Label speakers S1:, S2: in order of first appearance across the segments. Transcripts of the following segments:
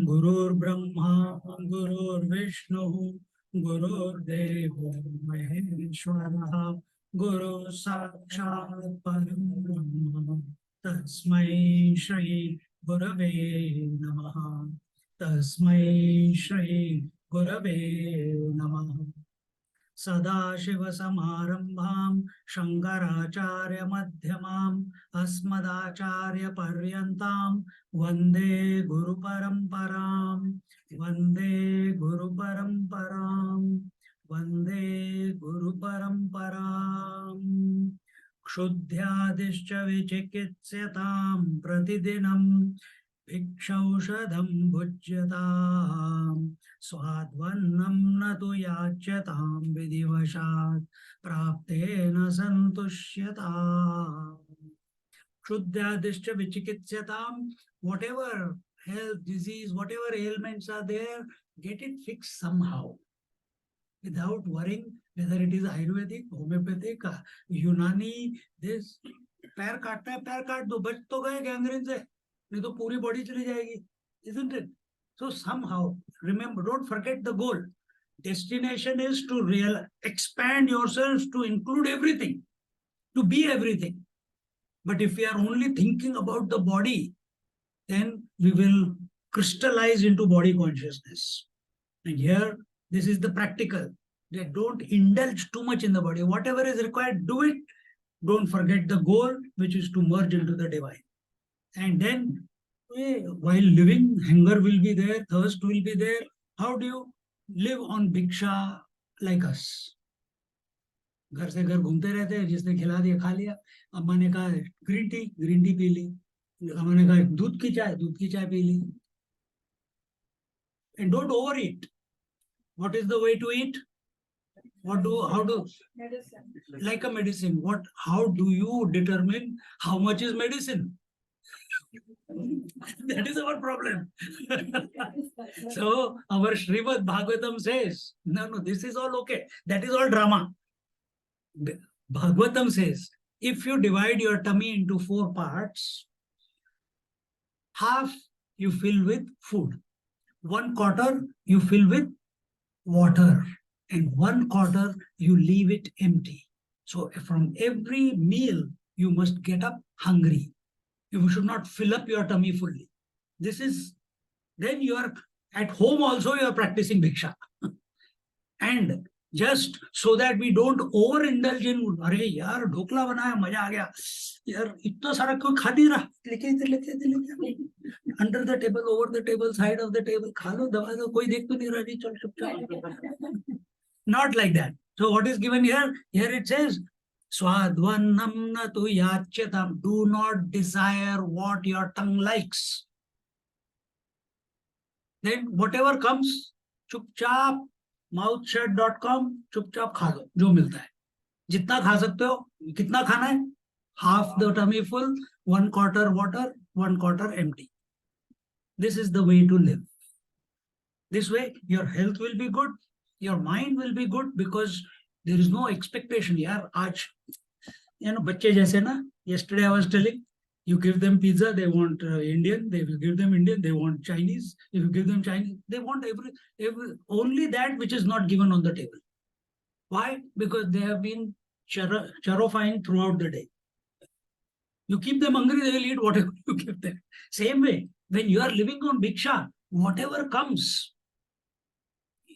S1: गुरुर्ब्रह्मा गुरुर्विष्णु गुरुर्देवो महेश्वरः गुरु साक्षात् परब्रह्म तस्मै श्री गुरवे नमः तस्मै श्री गुरवे नमः सदाशिवसमारम्भां शङ्कराचार्यमध्यमाम् अस्मदाचार्यपर्यन्तां वन्दे गुरुपरम्पराम् वन्दे गुरुपरम्पराम् वन्दे गुरुपरम्पराम् क्षुद्ध्यादिश्च विचिकित्स्यतां प्रतिदिनं भिक्षौषधं भुज्यताम् स्वाद्वन्नं न तु याच्यतां विधिवशात् प्राप्तेन सन्तुष्यताम् क्षुद्ध्यादिश्च vichikitsatam, whatever health, disease, whatever ailments are there, get it fixed somehow without worrying whether it is Ayurvedic, homeopathic, Unani, this पैर काटता है पैर काट दो बच तो गए गैंग्रीन से नहीं तो पूरी बॉडी चली जाएगी isn't it? So somehow remember, don't forget the goal. Destination is to expand yourself to include everything, to be everything. But if we are only thinking about the body, then we will crystallize into body consciousness. And here, this is the practical. They don't indulge too much in the body. Whatever is required, do it. Don't forget the goal, which is to merge into the divine. And then, while living, hunger will be there, thirst will be there. How do you live on bhiksha like us? घर से घर घूमते रहते हैं, जिसने खिला दिया खा लिया. अम्मा ने कहा ग्रीन टी पी ली. अम्मा ने कहा दूध की चाय पी ली. And don't overeat. What is the way to eat? How do medicine. Like a medicine. How do you determine how much is medicine? That is our problem. So our Srimad Bhagavatam says, no, this is all okay. That is all drama. Bhagavatam says, if you divide your tummy into 4 parts, half you fill with food, 1/4 you fill with water, and 1/4 you leave it empty. So from every meal, you must get up hungry. You should not fill up your tummy fully. Then you are at home also, you are practicing bhiksha. And just so that we don't overindulge in, अरे यार ढोकला बनाया मजा आ गया, यार इतना सारा क्यों खा नहीं रहा, लेके under the table, over the table, side of the table, खा लो दबा दो, कोई देख तो नहीं रहा, चल चुपचाप. Not like that. So what is given here? Here it says, Swadvannam na tu yachatam. Do not desire what your tongue likes. Then whatever comes, chupchap, mouthshut.com, चुपचाप खा लो जो मिलता है. जितना खा सकते हो, कितना खाना है? Half the tummy full, 1/4 water, 1/4 empty. This is the way to live. This way, your health will be good, your mind will be good, because there is no expectation. Yaar, aaj, बच्चे जैसे ना, yesterday I was telling, you give them pizza, they want Indian, they will give them Indian, they want Chinese, if you give them Chinese, they want only that which is not given on the table. Why? Because they have been charofying throughout the day. You keep them hungry, they will eat whatever you give them. Same way, when you are living on bhiksha, whatever comes,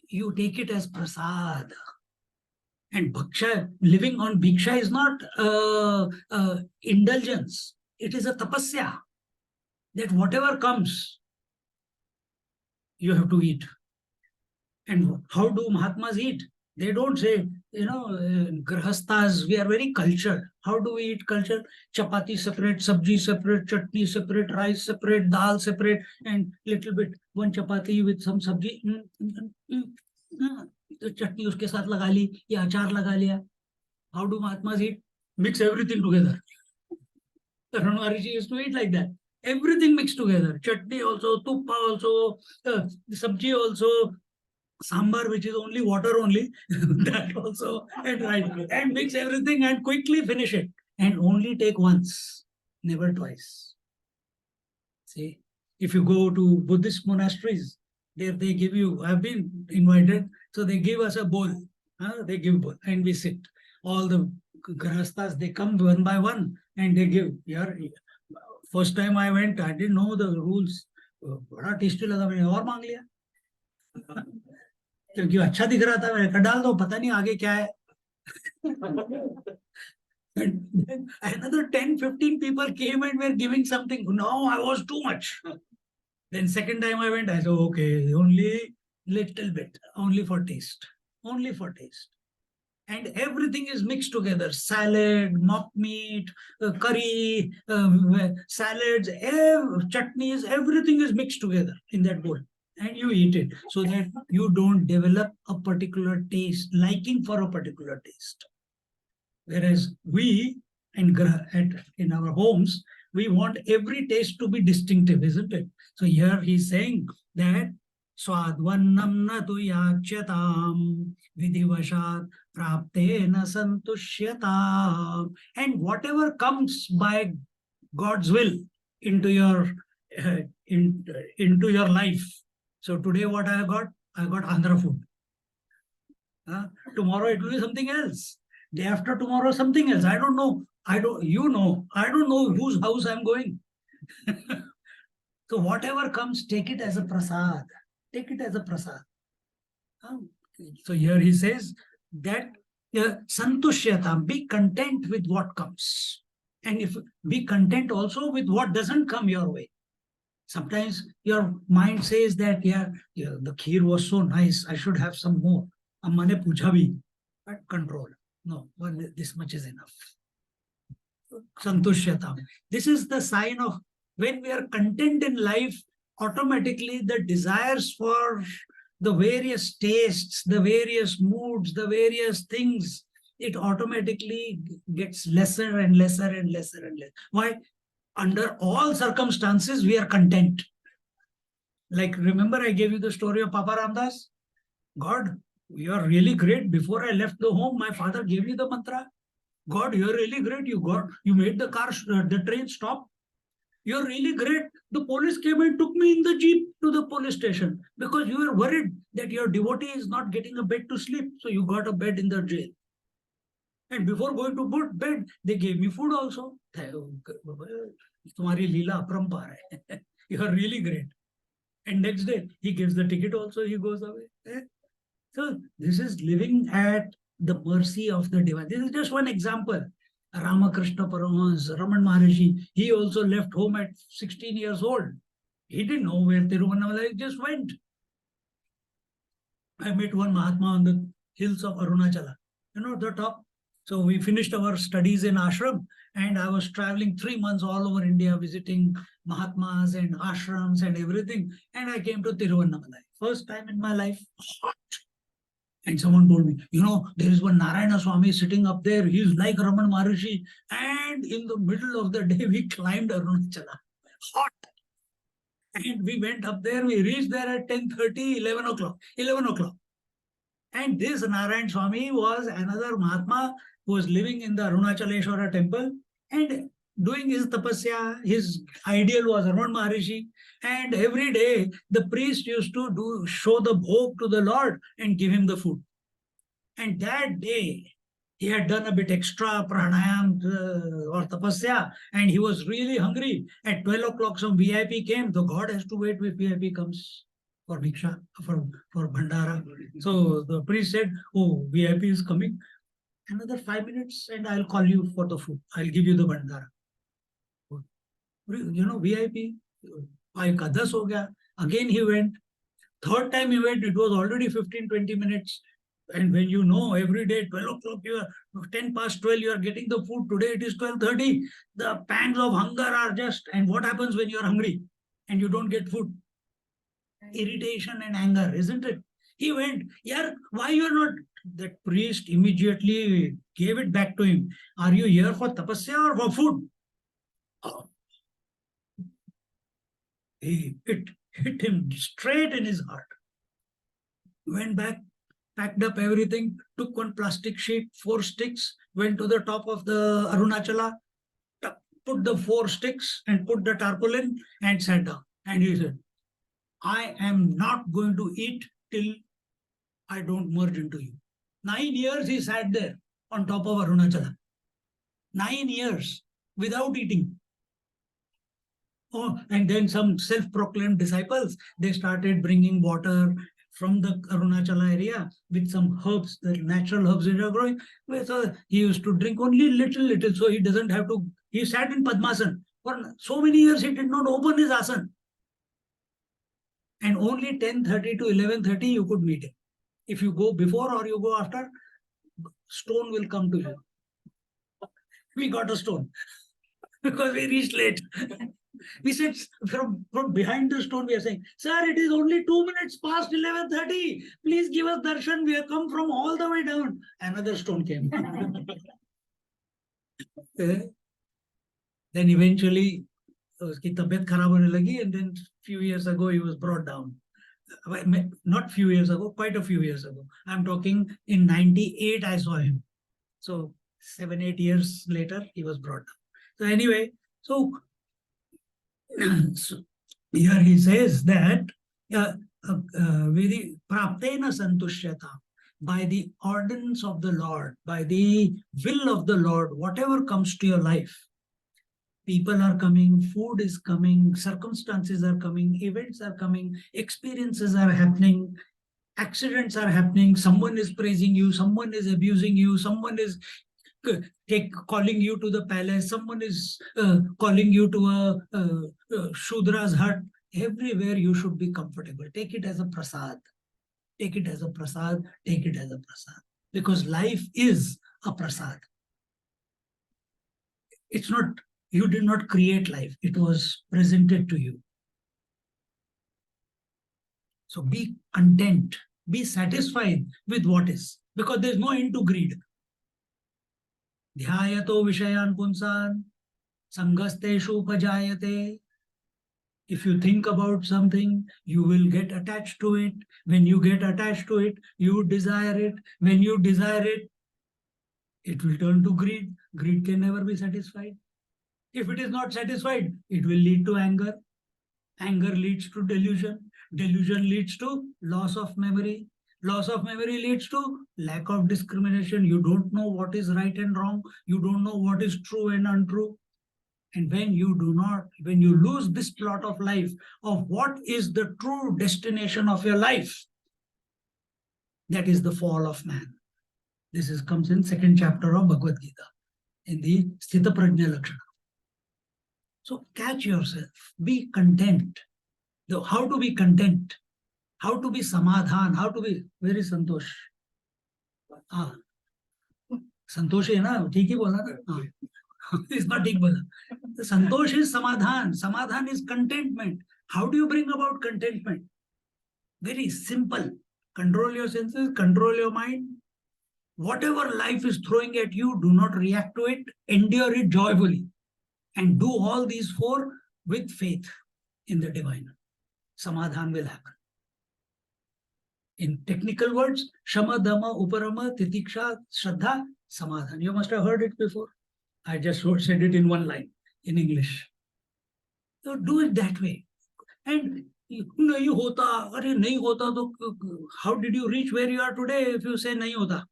S1: you take it as prasad. And bhiksha, living on bhiksha is not indulgence. It is a tapasya, that whatever comes, you have to eat. And how do Mahatmas eat? They don't say, grahastas, we are very cultured. How do we eat culture? Chapati separate, sabji separate, chutney separate, rice separate, dal separate, and little bit one chapati with some sabji. तो चटनी उसके साथ लगा ली या अचार लगा लिया. How do Mahatmas eat? Mix everything together. Tarun Maharishi used to eat like that. Everything mixed together. Chutney also, tuppa also, sabji also, sambar, which is only water only, that also, and right, and mix everything and quickly finish it. And only take once, never twice. See, if you go to Buddhist monasteries, there they give you, I've been invited, so they give us a bowl. They give bowl and we sit. All the grahastas, they come one by one and they give. First time I went, I didn't know the rules. बड़ा tasty लगा, मैंने और मांग लिया क्योंकि अच्छा दिख रहा था. मैंने कहा डाल दो, पता नहीं आगे क्या है. And then another 10-15 people came and were giving something. No, I was too much. Then second time I went, I said, okay, only little bit, only for taste. Only for taste. And everything is mixed together. Salad, mock meat, curry, salads, chutneys, everything is mixed together in that bowl. And you eat it so that you don't develop a particular taste, liking for a particular taste. Whereas we, in our homes, we want every taste to be distinctive, isn't it? So here he's saying that Swadvannam na tu yachatam vidivashat praptena santushyatam. And whatever comes by God's will into your into your life. So today what I got? I got Andhra food. Tomorrow it will be something else. Day after tomorrow, something else. I don't know. I don't know whose house I'm going. So whatever comes, take it as a prasad. Take it as a prasad. So here he says that santushyatam, be content with what comes. And if be content also with what doesn't come your way. Sometimes your mind says that, the kheer was so nice, I should have some more. Amma ne pucha bhi, but control. No, well, this much is enough. Santushyatam. This is the sign of when we are content in life, automatically the desires for the various tastes, the various moods, the various things, it automatically gets lesser and lesser and lesser and lesser. Why? Under all circumstances, we are content. Like, remember I gave you the story of Papa Ramdas? God, you are really great. Before I left the home, my father gave me the mantra. God, you're really great. You made the train stop. You're really great. The police came and took me in the jeep to the police station because you were worried that your devotee is not getting a bed to sleep. So you got a bed in the jail. And before going to bed, they gave me food also. Tumhari leela aparampar hai. You are really great. And next day, he gives the ticket also, he goes away. So this is living at the mercy of the divine. This is just one example. Ramakrishna Paramahansa, Raman Maharishi, he also left home at 16 years old. He didn't know where Tiruvannamalai, he just went. I met one Mahatma on the hills of Arunachala, the top. So we finished our studies in ashram, and I was traveling 3 months all over India, visiting Mahatmas and ashrams and everything. And I came to Tiruvannamalai. First time in my life, hot. And someone told me, there is one Narayana Swami sitting up there. He's like Raman Maharishi. And in the middle of the day, we climbed Arunachala. Hot. And we went up there. We reached there at 10:30, 11 o'clock. 11 o'clock. And this Narayana Swami was another Mahatma who was living in the Arunachaleshwara temple and doing his tapasya. His ideal was Raman Maharishi. And every day, the priest used to show the bhog to the Lord and give him the food. And that day, he had done a bit extra pranayam or tapasya, and he was really hungry. At 12 o'clock, some VIP came. The God has to wait if VIP comes for Bhiksha, for Bhandara. So the priest said, oh, VIP is coming. Another 5 minutes and I'll call you for the food. I'll give you the Bhandara. VIP, 5 ka 10 ho gaya. Again he went. Third time he went, it was already 15-20 minutes. And when you know every day 12 o'clock, you are 10 past 12, you are getting the food. Today it is 12:30. The pangs of hunger are just, and what happens when you are hungry and you don't get food? Irritation and anger, isn't it? He went, yeah, why you are not? That priest immediately gave it back to him. Are you here for tapasya or for food? Oh, it hit him straight in his heart. Went back, packed up everything, took one plastic sheet, 4 sticks, went to the top of the Arunachala, put the 4 sticks and put the tarpaulin and sat down. And he said, I am not going to eat till I don't merge into you. 9 years he sat there on top of Arunachala. 9 years without eating. Oh, and then some self-proclaimed disciples, they started bringing water from the Arunachala area with some herbs, the natural herbs that are growing. So he used to drink only little, so he doesn't have to. He sat in Padmasan. For so many years, he did not open his asan. And only 10:30 to 11:30, you could meet him. If you go before or you go after, stone will come to you. We got a stone because we reached late. We said from behind the stone, we are saying, sir, it is only 2 minutes past 11:30. Please give us darshan. We have come from all the way down. Another stone came. Then eventually, uski tabiyat kharab hone lagi, and then few years ago, he was brought down. Not few years ago, quite a few years ago. I'm talking in 98, I saw him. So 7-8 years later, he was brought down. So anyway, so here he says that very praptena santushyata, by the ordinance of the Lord, by the will of the Lord, whatever comes to your life, people are coming, food is coming, circumstances are coming, events are coming, experiences are happening, accidents are happening, someone is praising you, someone is abusing you, someone is calling you to the palace, someone is calling you to a Shudra's hut. Everywhere you should be comfortable. Take it as a prasad. Take it as a prasad. Take it as a prasad. Because life is a prasad. It's not, you did not create life. It was presented to you. So be content. Be satisfied with what is. Because there's no end to greed. Dhyayato vishayan punsan sangasteshu upajayate. If you think about something, you will get attached to it. When you get attached to it, you desire it. When you desire it, it will turn to greed. Greed can never be satisfied. If it is not satisfied, it will lead to anger. Anger leads to delusion. Delusion leads to loss of memory. Loss of memory leads to lack of discrimination. You don't know what is right and wrong. You don't know what is true and untrue. And when you lose this plot of life of what is the true destination of your life, that is the fall of man. This comes in 2nd chapter of Bhagavad Gita, in the Sthita Prajna Lakshana. So catch yourself, be content. How to be content? How to be samadhan? How to be very santosh? संतोष है ना, ठीक ही बोला ना. It's not ठीक बोला. The santosh is samadhan. Samadhan is contentment. How do you bring about contentment? Very simple. Control your senses, control your mind. Whatever life is throwing at you, do not react to it. Endure it joyfully. And do all these 4 with faith in the divine. Samadhan will happen. In technical words, Shama, Dhamma, Uparama, Titiksha, Shraddha, Samadhan. You must have heard it before. I just said it in one line in English. So do it that way. And nahi hota, arey nahi hota, to how did you reach where you are today if you say nahi hota?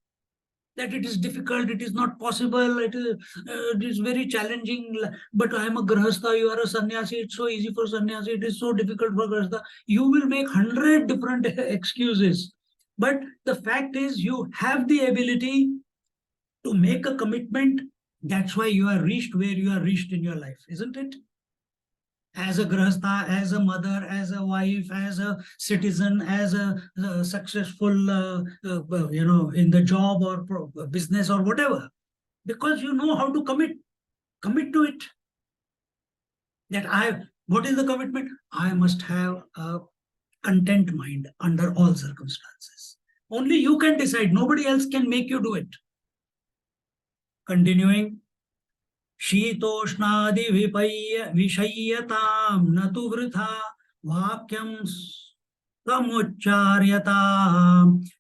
S1: That it is difficult, it is not possible, it is very challenging. But I am a grahastha, you are a sannyasi, it's so easy for sannyasi, it is so difficult for grahastha. You will make 100 different excuses. But the fact is, you have the ability to make a commitment. That's why you are reached where you are reached in your life, isn't it? as a grahastha, as a mother, as a wife, as a citizen, as a successful, in the job or business or whatever, because you know how to commit to it. What is the commitment? I must have a content mind under all circumstances. Only you can decide. Nobody else can make you do it. Continuing. शीतोष्णादि विषय्यतां न तु वृथा वाक्यं समुच्चार्यतां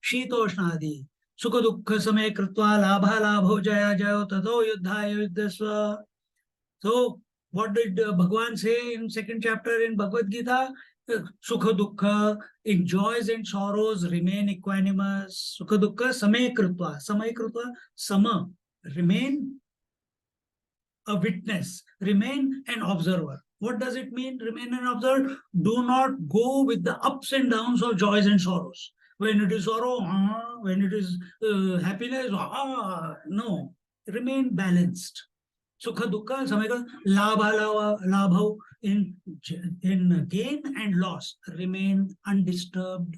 S1: शीतोष्णादि सुख दुःख समय कृत्वा लाभालाभो जया जयो ततो युद्धाय युद्धस्व. So what did Bhagwan say in second chapter in Bhagavad Gita? Sukha dukha, in joys and sorrows remain equanimous. Sukha dukha samay krutva, sama, remain a witness, remain an observer. What does it mean, remain an observer? Do not go with the ups and downs of joys and sorrows. When it is sorrow, when it is happiness, no. Remain balanced. Sukha dukkha, samaya, labha, in gain and loss, remain undisturbed.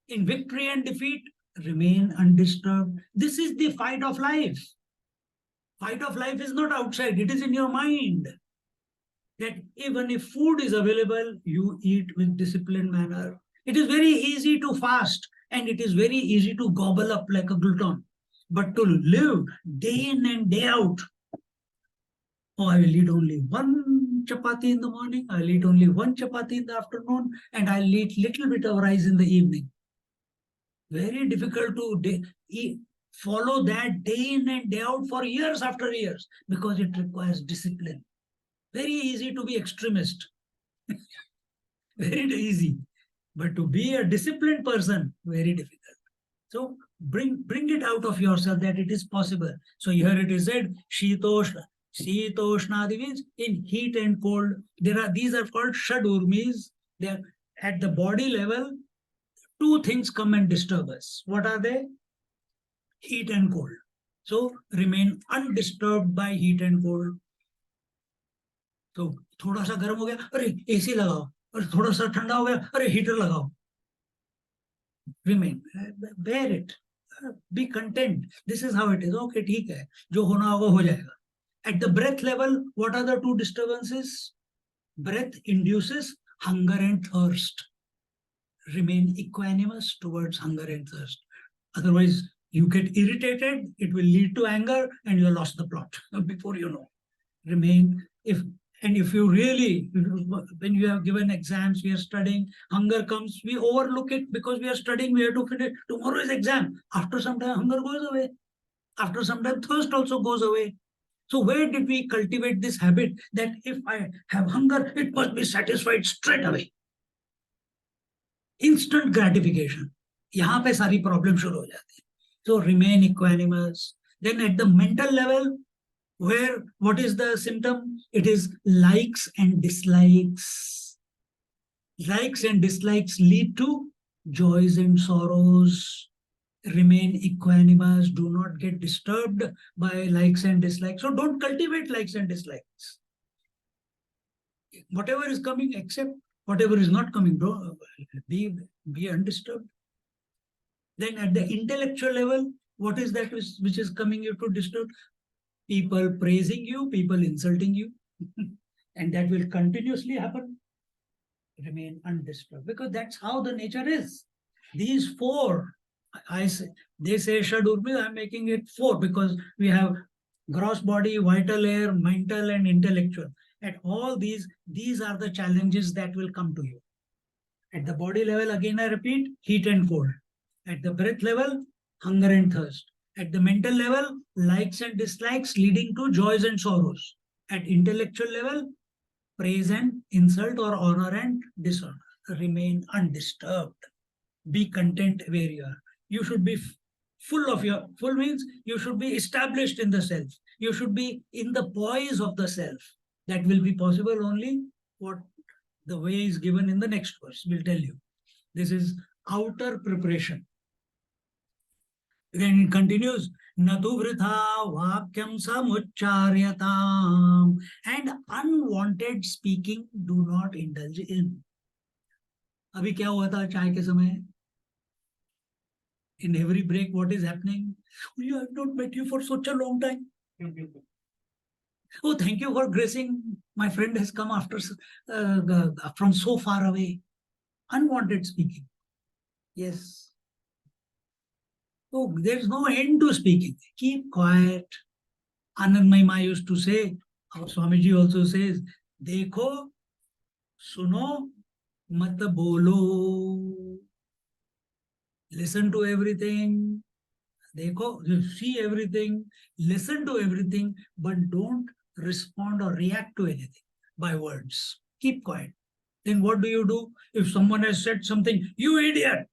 S1: In victory and defeat, remain undisturbed. This is the fight of life. Fight of life is not outside, it is in your mind. That even if food is available, you eat with disciplined manner. It is very easy to fast and it is very easy to gobble up like a glutton. But to live day in and day out, I will eat only one chapati in the morning, I'll eat only one chapati in the afternoon, and I'll eat little bit of rice in the evening. Very difficult to follow that day in and day out for years after years, because it requires discipline. Very easy to be extremist. Very easy. But to be a disciplined person, very difficult. So bring it out of yourself that it is possible. So here it is said, Shitoshna. Shitoshnadi means in heat and cold. These are called Shadurmis. They are at the body level. Two things come and disturb us. What are they? Heat and cold. So remain undisturbed by heat and cold. तो थोड़ा सा गर्म हो गया, अरे AC लगाओ, और थोड़ा सा ठंडा हो गया, अरे हीटर लगाओ. Remain, bear it, be content. This is how it is. Okay, ठीक है, जो होना होगा हो जाएगा. At the breath level, what are the two disturbances? Breath induces hunger and thirst. Remain equanimous towards hunger and thirst. Otherwise, you get irritated, it will lead to anger, and you lost the plot before you know. Remain, if you really, when you have given exams, we are studying, hunger comes, we overlook it because we are studying, we have to finish. Tomorrow is exam. After some time, hunger goes away. After some time, thirst also goes away. So where did we cultivate this habit that if I have hunger, it must be satisfied straight away? Instant gratification. यहाँ पे सारी problem शुरू हो जाती है. So remain equanimous. Then at the mental level, where what is the symptom? It is likes and dislikes. Likes and dislikes lead to joys and sorrows. Remain equanimous. Do not get disturbed by likes and dislikes. So don't cultivate likes and dislikes. Whatever is coming, accept. Whatever is not coming, be undisturbed. Then at the intellectual level, what is that which is coming you to disturb? People praising you, people insulting you. And that will continuously happen. Remain undisturbed, because that's how the nature is. These four, they say Shadurmi, I'm making it four because we have gross body, vital air, mental, and intellectual. At all these are the challenges that will come to you. At the body level, again I repeat, heat and cold. At the breath level, hunger and thirst. At the mental level, likes and dislikes leading to joys and sorrows. At intellectual level, praise and insult, or honor and dishonor. Remain undisturbed. Be content where you are. You should be full means you should be established in the self. You should be in the poise of the self. That will be possible only what the way is given in the next verse will tell you. This is outer preparation. Then it continues, Natu vritha vakyam samucharyatam. And unwanted speaking do not indulge in. अभी क्या हुआ था चाय के समय? In every break, what is happening? Oh, I have not met you for such a long time. Oh, thank you for gracing. My friend has come after from so far away. Unwanted speaking. Yes. Oh, there's no end to speaking. Keep quiet. Anand Mahima used to say, our Swamiji also says, Dekho, suno, mat bolo. Listen to everything. Dekho, see everything, listen to everything, but don't respond or react to anything by words. Keep quiet. Then what do? If someone has said something, you idiot,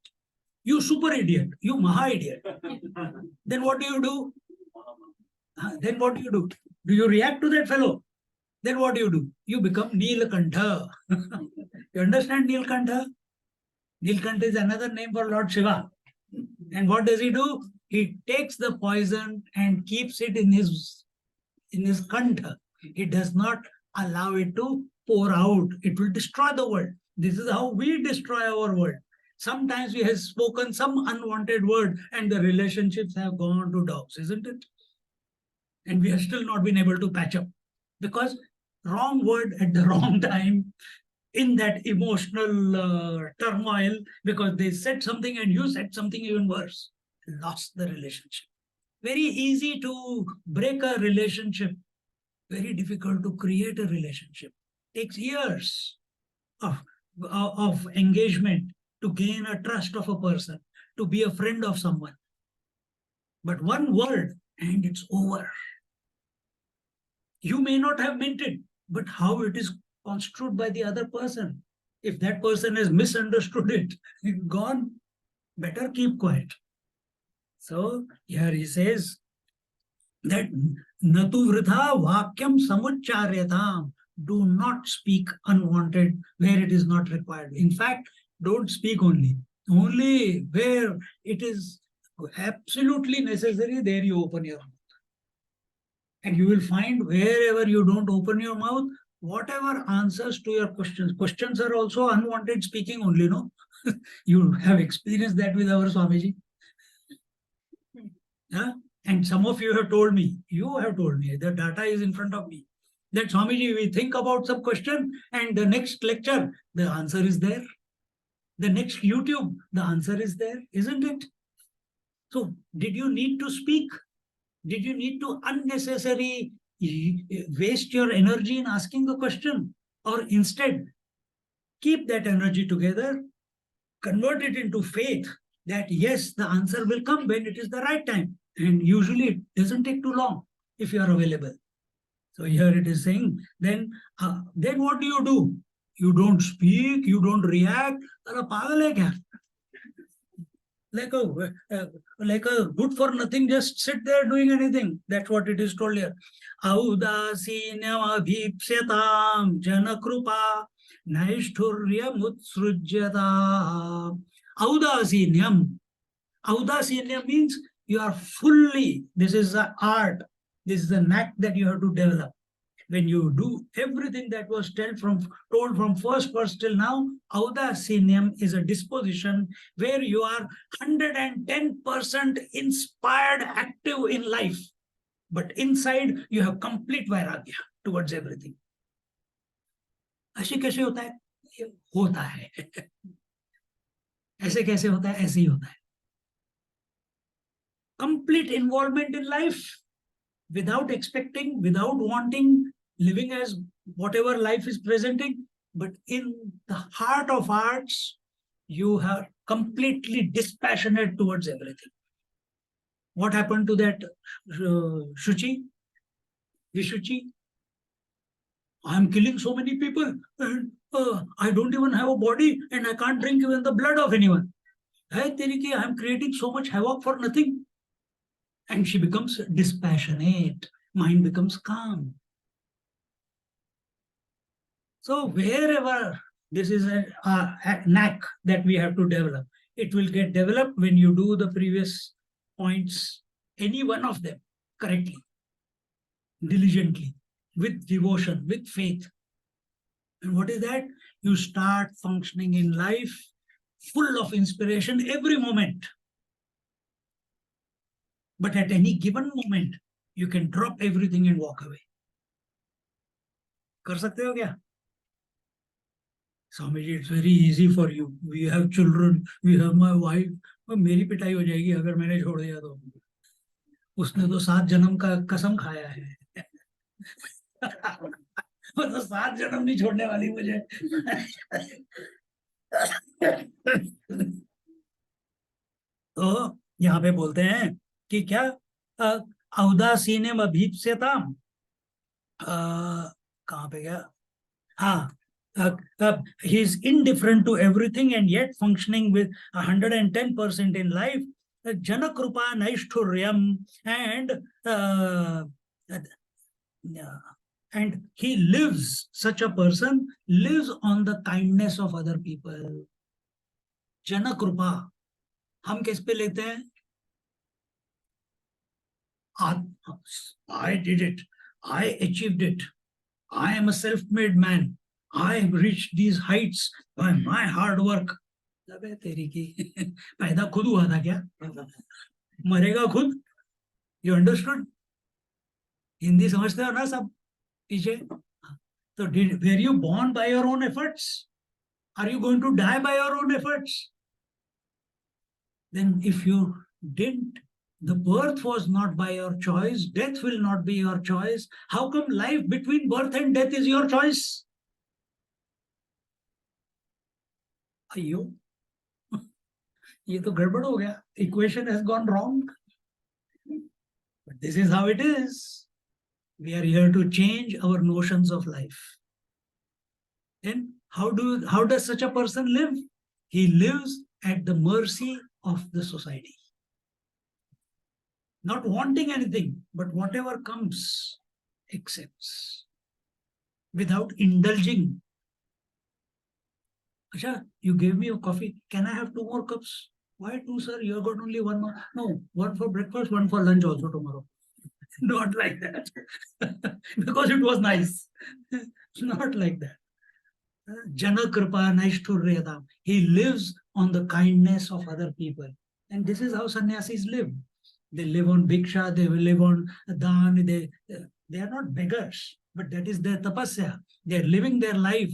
S1: you super idiot, you maha idiot, then what do? Then what do? Do you react to that fellow? Then what do? You become Neelakantha. You understand Neelakantha? Neelakantha is another name for Lord Shiva. And what does he do? He takes the poison and keeps it in his kantha. He does not allow it to pour out. It will destroy the world. This is how we destroy our world. Sometimes we have spoken some unwanted word and the relationships have gone to dogs, isn't it? And we have still not been able to patch up because wrong word at the wrong time in that emotional turmoil because they said something and you said something even worse. Lost the relationship. Very easy to break a relationship. Very difficult to create a relationship. Takes years of engagement to gain a trust of a person, to be a friend of someone. But one word and it's over. You may not have meant it, but how it is construed by the other person. If that person has misunderstood it, it's gone. Better keep quiet. So here he says that natu vritha vakyam samucharyatam. Do not speak unwanted where it is not required. In fact, don't speak only. Only where it is absolutely necessary, there you open your mouth. And you will find wherever you don't open your mouth, whatever answers to your questions are also unwanted speaking only, no? You have experienced that with our Swamiji. Yeah? And some of you have told me, the data is in front of me, that Swamiji, we think about some question and the next lecture, the answer is there. The next YouTube, the answer is there, isn't it? So did you need to speak? Did you need to unnecessarily waste your energy in asking the question? Or instead, keep that energy together, convert it into faith that yes, the answer will come when it is the right time. And usually it doesn't take too long if you are available. So here it is saying, then what do? You don't speak, you don't react. Like a good for nothing, just sit there doing anything. That's what it is told here. Audasinyam abhipsyatam janakrupa naishturyam utsrujyata. Audasinyam. Audasinyam means you are fully, this is the art, this is the knack that you have to develop. When you do everything that was told from first verse till now, audasinyam is a disposition where you are 110% inspired, active in life. But inside, you have complete vairagya towards everything. ऐसे कैसे होता है? होता है. ऐसे कैसे होता है? ऐसे ही होता है. Complete involvement in life, without expecting, without wanting, living as whatever life is presenting, but in the heart of hearts, you are completely dispassionate towards everything. What happened to that Shuchi? Vishuchi? I'm killing so many people and I don't even have a body and I can't drink even the blood of anyone. I'm creating so much havoc for nothing. And she becomes dispassionate. Mind becomes calm. So wherever this is a knack that we have to develop, it will get developed when you do the previous points, any one of them correctly, diligently, with devotion, with faith. And what is that? You start functioning in life full of inspiration every moment. But at any given moment, you can drop everything and walk away. कर सकते हो क्या? Swamiji, it's very easy for you. We have children, we have my wife. मेरी पिटाई हो जाएगी अगर मैंने छोड़ दिया तो. उसने तो 7 जन्म का कसम खाया है. वो तो 7 जन्म नहीं छोड़ने वाली मुझे. तो यहाँ पे बोलते हैं कि क्या औदासीनम अभीप्स्यताम, कहाँ पे गया? हाँ, he is indifferent to everything and yet functioning with 110% in life. Jana Krupa Naishturyam, and he lives, such a person lives on the kindness of other people. Jana Krupa, हम किस पे लेते हैं? I did it. I achieved it. I am a self-made man. I have reached these heights by my hard work. अबे तेरी की पैदा खुद हुआ था क्या? मरेगा खुद? You understood? हिंदी समझते हो ना सब पीछे? So were you born by your own efforts? Are you going to die by your own efforts? Then if you didn't, the birth was not by your choice, death will not be your choice. How come life between birth and death is your choice? अयो, ये तो गड़बड़ हो गया. Equation has gone wrong. But this is how it is. We are here to change our notions of life. Then how does such a person live? He lives at the mercy of the society. Not wanting anything, but whatever comes, accepts. Without indulging. Asha, you gave me a coffee. Can I have 2 more cups? Why 2, sir? You got only 1 more. No, 1 for breakfast, 1 for lunch also tomorrow. Not like that. Because it was nice. Not like that. Jana Kripa Naishturyadam. He lives on the kindness of other people. And this is how sannyasis live. They live on bhiksha, they will live on dan, they are not beggars, but that is their tapasya. They are living their life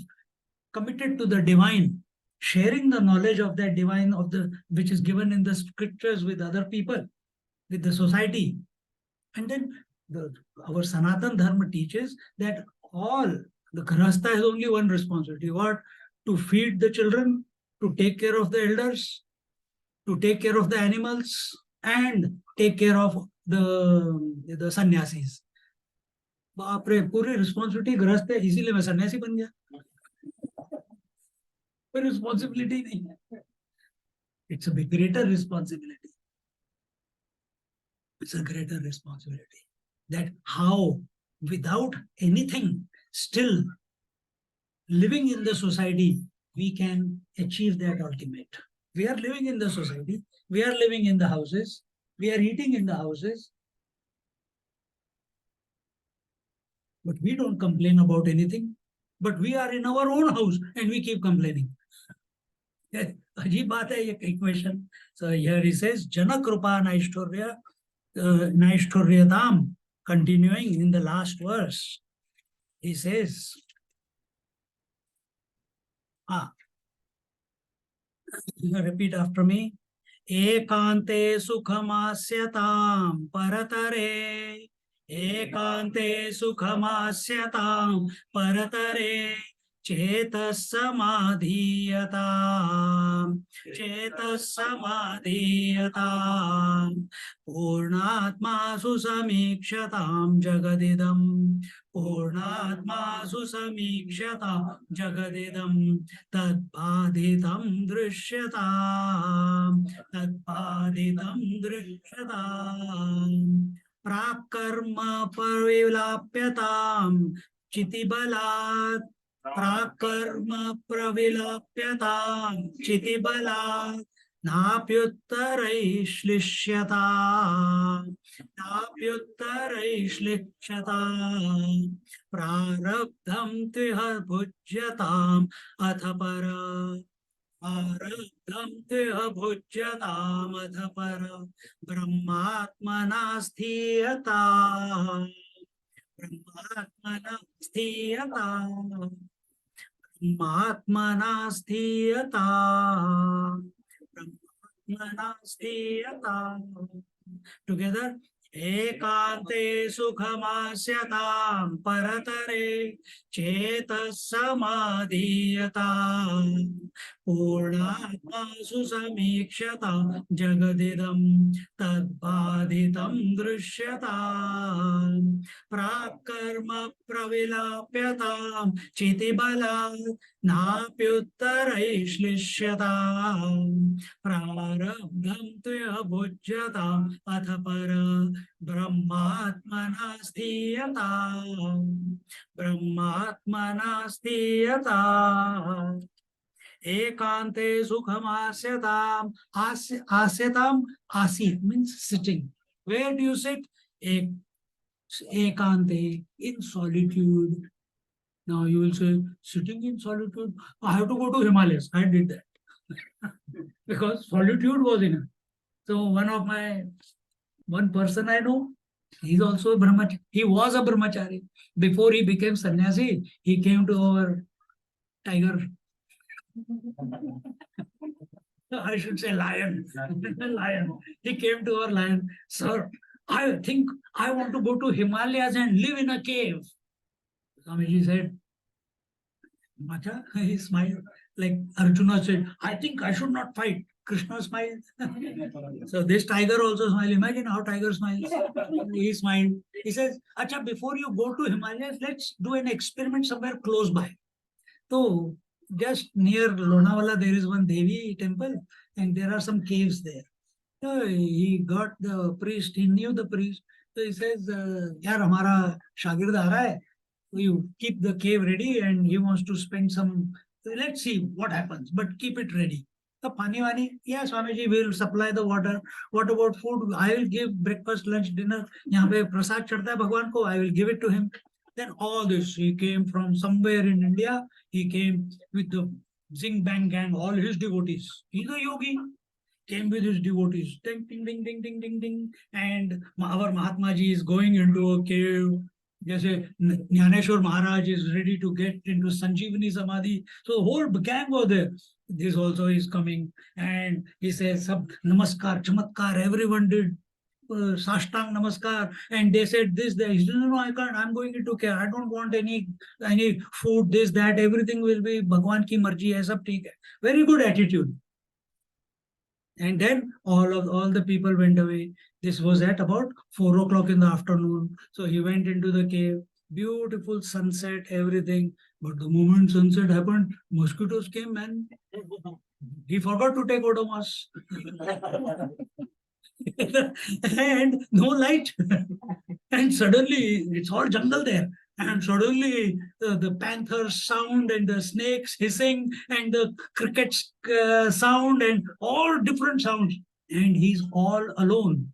S1: committed to the divine, sharing the knowledge of that divine, which is given in the scriptures with other people, with the society. And then our Sanatan Dharma teaches that the Grahastha has only one responsibility. What? To feed the children, to take care of the elders, to take care of the animals, and take care of the sannyasis. बाप रे, पूरी responsibility गृहस्थ है, इसीलिए मैं सन्यासी बन गया. कोई रिस्पॉन्सिबिलिटी नहीं है. It's a big greater responsibility. It's a greater responsibility. That how, without anything, still living in the society, we can achieve that ultimate. We are living in the society, we are living in the houses, we are eating in the houses, but we don't complain about anything. But we are in our own house and we keep complaining. अजीब बात है ये equation. So here he says, Jana Krupa Naishturyatam. Continuing in the last verse, he says, repeat after me. Ekante sukhamasyatam paratare. Ekante sukhamasyatam paratare. Chetasamadhiyatam. Chetasamadhiyatam. Purnatma susamikshatam jagadidam. Purnatma susamikshatam jagadidam. Tadbhaditam drishyataam. Tadbhaditam drishyataam. Prakarma pravilapyatam. Chitibalat. Prakarma pravilapyatam. Chitibalat. नाप्युत्तरैश्लिष्यता नाप्युत्तरैश्लिष्यता प्रारब्धं तिह भुज्यताम् अथ पर प्रारब्धं तिह भुज्यतामथ पर ब्रह्मात्मना स्थीयता ब्रह्मात्मना स्थीयता ब्रह्मात्मना स्थीयता ब्रह्मात्मना स्थीयता together एकांते सुखमास्यतां परतरे चेतः समाधीयताम् पूर्णात्मासु समीक्ष्यतां जगदिदं तद्बाधितं दृश्यताम् प्राक्कर्म प्रविलाप्यतां चितिबलात् नाप्युत्तरैश्लिष्यताम् प्रारब्धं त्वया भुज्यताम् अथ पर ब्रह्मात्मना स्थीयता ब्रह्मात्मना स्थीयता एकांते सुखमास्यताम् आस्यताम् आसीत means sitting. Where do you sit? Ekante, in solitude. Now you will say, sitting in solitude, I have to go to Himalayas. I did that. Because solitude was enough. So one person I know, he's also a brahmachari. He was a brahmachari. Before he became sannyasi, he came to our tiger. I should say lion. Lion. He came to our lion. Sir, I think I want to go to Himalayas and live in a cave. Swamiji said, Macha, he smiled. Like Arjuna said, I think I should not fight. Krishna smiled. So this tiger also smiled. Imagine how tiger smiles. He smiled. He says, Acha, before you go to Himalayas, let's do an experiment somewhere close by. So just near Lonavala, there is one Devi temple and there are some caves there. So he got the priest, he knew the priest. So he says, yaar, hamara shagird aa raha hai. You keep the cave ready and he wants to spend some, let's see what happens, but keep it ready. The pani wani, yeah, Swamiji will supply the water. What about food? I will give breakfast, lunch, dinner. Yahan pe prasad chadta hai Bhagwan ko, I will give it to him. Then all this, he came from somewhere in India. He came with the Zing Bang gang, all his devotees. He's a yogi. Came with his devotees. Ding, ding, ding, ding, ding, ding, ding. And our Mahatma Ji is going into a cave. जैसे Jnaneshwar Maharaj is ready to get into Sanjeevani Samadhi. So whole gang was there. This also is coming. And he says, Sab namaskar, chamatkar, everyone did Sashtang Namaskar, and they said this, that. He said, no, I can't, I'm going into care. I don't want any food, this, that, everything will be Bhagwan ki marji hai, sab theek hai. Very good attitude. And then all the people went away. This was at about 4 o'clock in the afternoon. So he went into the cave. Beautiful sunset, everything. But the moment sunset happened, mosquitoes came and he forgot to take Odomas. And no light. And suddenly it's all jungle there. And suddenly the panthers sound and the snakes hissing and the crickets sound and all different sounds. And he's all alone.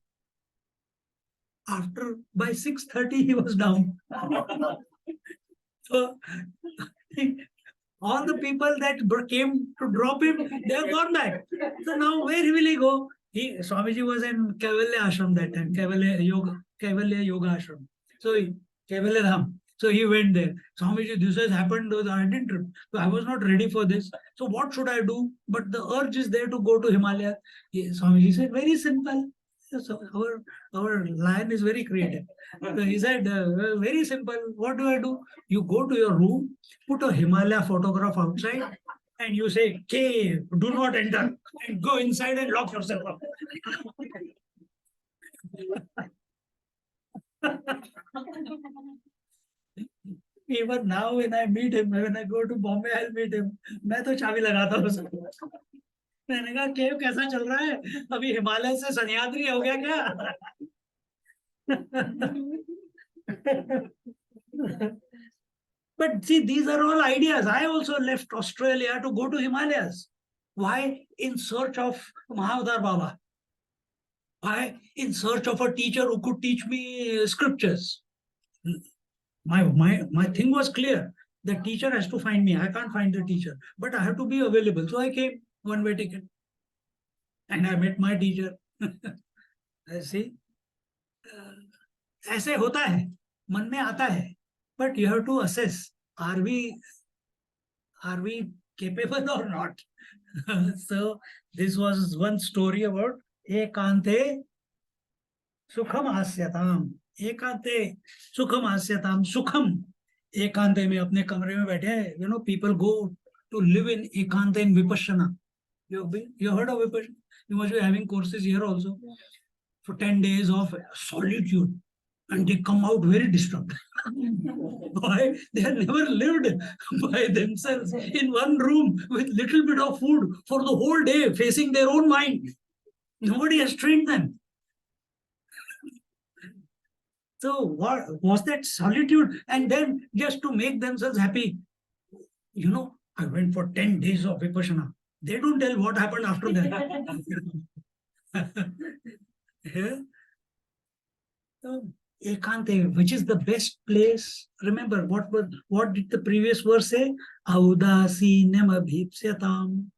S1: After by 6:30 he was down. So all the people that came to drop him, they have gone back. So now where will he go? Swamiji was in Kaivalya Ashram that time, Kaivalya Yoga Ashram. So Kaivalya Dham. So he went there. Swamiji, this has happened. I didn't. So I was not ready for this. So what should I do? But the urge is there to go to Himalaya. Swamiji said, very simple. So our lion is very creative. So he said, very simple. What do I do? You go to your room, put a Himalaya photograph outside, and you say, cave, do not enter, and go inside and lock yourself up. Even now when I meet him, when I go to Bombay, I'll meet him. मैं तो चाबी लगाता हूँ उसको. मैंने कहा केव कैसा चल रहा है? अभी हिमालय से सह्याद्री हो गया क्या? But see, these are all ideas. I also left Australia to go to Himalayas. Why in search of Mahavadar Baba? Why in search of a teacher who could teach me scriptures? My thing was clear. The teacher has to find me. I can't find the teacher, but I have to be available. So I came, one-way ticket, and I met my teacher. I see. ऐसे होता है, मन में आता है, but you have to assess, are we capable or not? So this was one story about ekante सुखम आस्यताम. एकांते सुखम आस्यताम. सुखम एकांते में अपने कमरे में बैठे हैं. You know, people go to live in ekanta in vipassana. You heard of vipassana? You must be having courses here also for 10 days of solitude, and they come out very disturbed. Why? They have never lived by themselves in one room with little bit of food for the whole day, facing their own mind. Nobody has trained them. So what was that solitude? And then just to make themselves happy, you know, I went for 10 days of vipassana. They don't tell what happened after that. Yeah. So, ekante, which is the best place. Remember, what did the previous verse say? Audasinam abhipsyatam.